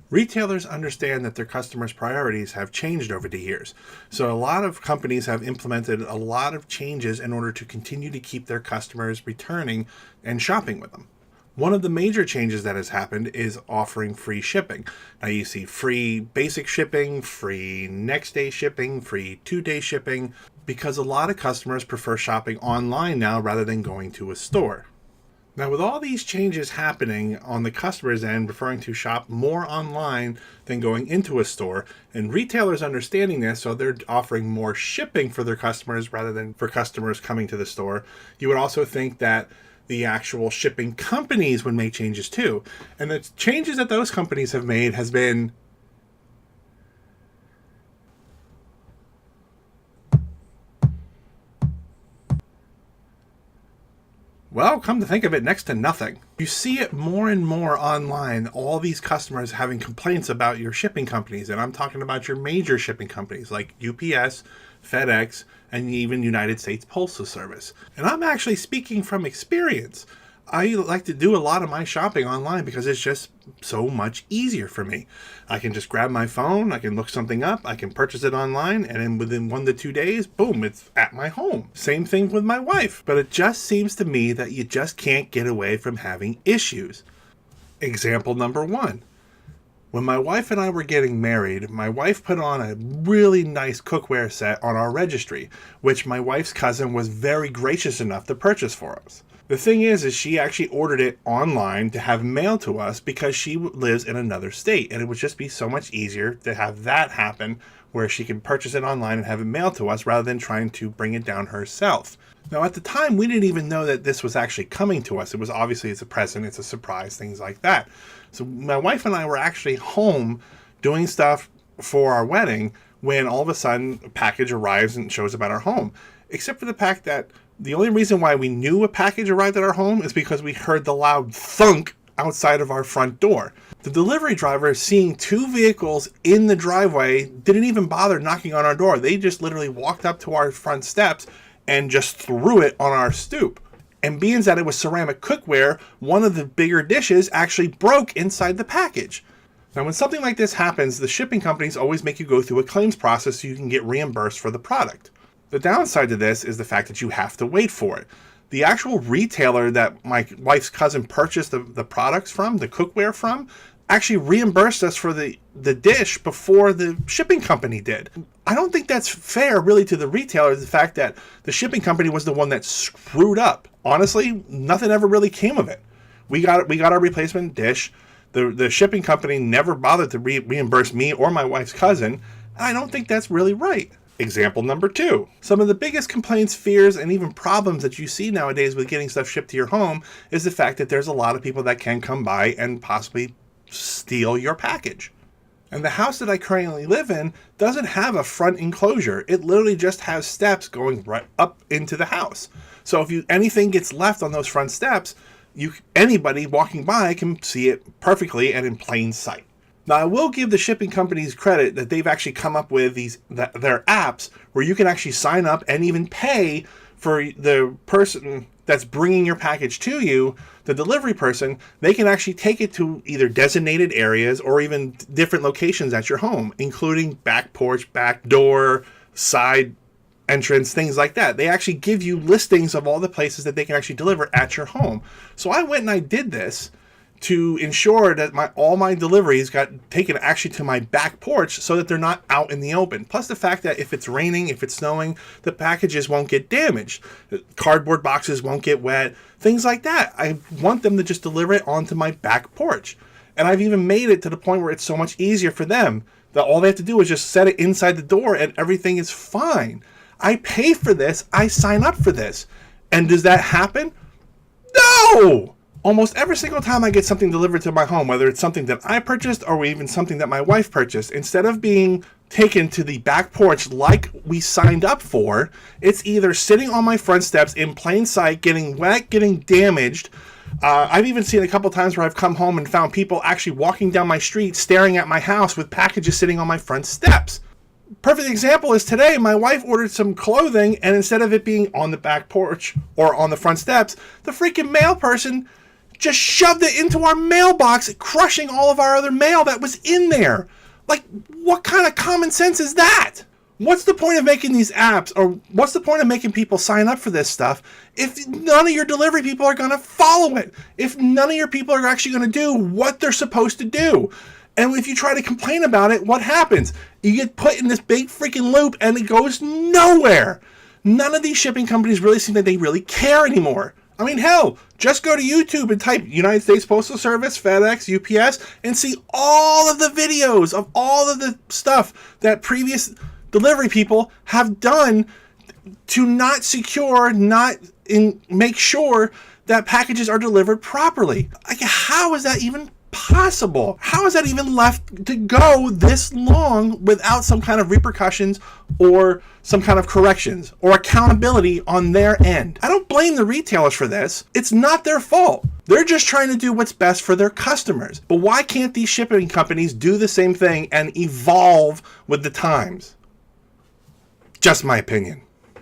Retailers understand that their customers' priorities have changed over the years. So a lot of companies have implemented a lot of changes in order to continue to keep their customers returning and shopping with them. One of the major changes that has happened is offering free shipping. Now you see free basic shipping, free next day shipping, free 2-day shipping, because a lot of customers prefer shopping online now rather than going to a store. Now, with all these changes happening on the customer's end, preferring to shop more online than going into a store, and retailers understanding this, so they're offering more shipping for their customers rather than for customers coming to the store, you would also think that the actual shipping companies would make changes too. And the changes that those companies have made has been well, come to think of it, next to nothing. You see it more and more online, all these customers having complaints about your shipping companies, and I'm talking about your major shipping companies like UPS, FedEx, and even United States Postal Service. And I'm actually speaking from experience. I like to do a lot of my shopping online because it's just so much easier for me. I can just grab my phone, I can look something up, I can purchase it online, and then within 1 to 2 days, boom, it's at my home. Same thing with my wife. But it just seems to me that you just can't get away from having issues. Example number 1. When my wife and I were getting married, my wife put on a really nice cookware set on our registry, which my wife's cousin was very gracious enough to purchase for us. The thing is she actually ordered it online to have mailed to us because she lives in another state, and it would just be so much easier to have that happen where she can purchase it online and have it mailed to us rather than trying to bring it down herself. Now, at the time, we didn't even know that this was actually coming to us. It was obviously, it's a present, it's a surprise, things like that. So my wife and I were actually home doing stuff for our wedding when all of a sudden a package arrives and shows up at our home. Except for the fact that the only reason why we knew a package arrived at our home is because we heard the loud thunk outside of our front door. The delivery driver, seeing 2 vehicles in the driveway, didn't even bother knocking on our door. They just literally walked up to our front steps and just threw it on our stoop. And being that it was ceramic cookware, one of the bigger dishes actually broke inside the package. Now, when something like this happens, the shipping companies always make you go through a claims process so you can get reimbursed for the product. The downside to this is the fact that you have to wait for it. The actual retailer that my wife's cousin purchased the products from, the cookware from, actually reimbursed us for the dish before the shipping company did. I don't think that's fair really to the retailer, the fact that the shipping company was the one that screwed up. Honestly, nothing ever really came of it. We got our replacement dish. The shipping company never bothered to reimburse me or my wife's cousin. I don't think that's really right. Example number 2. Some of the biggest complaints, fears, and even problems that you see nowadays with getting stuff shipped to your home is the fact that there's a lot of people that can come by and possibly steal your package. And the house that I currently live in doesn't have a front enclosure. It literally just has steps going right up into the house. So if anything gets left on those front steps, anybody walking by can see it perfectly and in plain sight. Now, I will give the shipping companies credit that they've actually come up with their apps where you can actually sign up and even pay for the person that's bringing your package to you, the delivery person. They can actually take it to either designated areas or even different locations at your home, including back porch, back door, side entrance, things like that. They actually give you listings of all the places that they can actually deliver at your home. So I went and I did this to ensure that all my deliveries got taken actually to my back porch so that they're not out in the open. Plus the fact that if it's raining, if it's snowing, the packages won't get damaged. The cardboard boxes won't get wet, things like that. I want them to just deliver it onto my back porch. And I've even made it to the point where it's so much easier for them that all they have to do is just set it inside the door and everything is fine. I pay for this. I sign up for this. And does that happen? No! Almost every single time I get something delivered to my home, whether it's something that I purchased or even something that my wife purchased, instead of being taken to the back porch like we signed up for, it's either sitting on my front steps in plain sight, getting wet, getting damaged. I've even seen a couple times where I've come home and found people actually walking down my street staring at my house with packages sitting on my front steps. Perfect example is today, my wife ordered some clothing, and instead of it being on the back porch or on the front steps, the freaking mail person just shoved it into our mailbox, crushing all of our other mail that was in there. Like, what kind of common sense is that? What's the point of making these apps, or what's the point of making people sign up for this stuff if none of your delivery people are going to follow it? If none of your people are actually going to do what they're supposed to do? And if you try to complain about it, what happens? You get put in this big freaking loop and it goes nowhere. None of these shipping companies really seem that they really care anymore. I mean, hell, just go to YouTube and type United States Postal Service, FedEx, UPS, and see all of the videos of all of the stuff that previous delivery people have done to not secure, make sure that packages are delivered properly. Like, how is that even possible? How is that even left to go this long without some kind of repercussions or some kind of corrections or accountability on their end? I don't blame the retailers for this. It's not their fault. They're just trying to do what's best for their customers. But why can't these shipping companies do the same thing and evolve with the times? Just my opinion.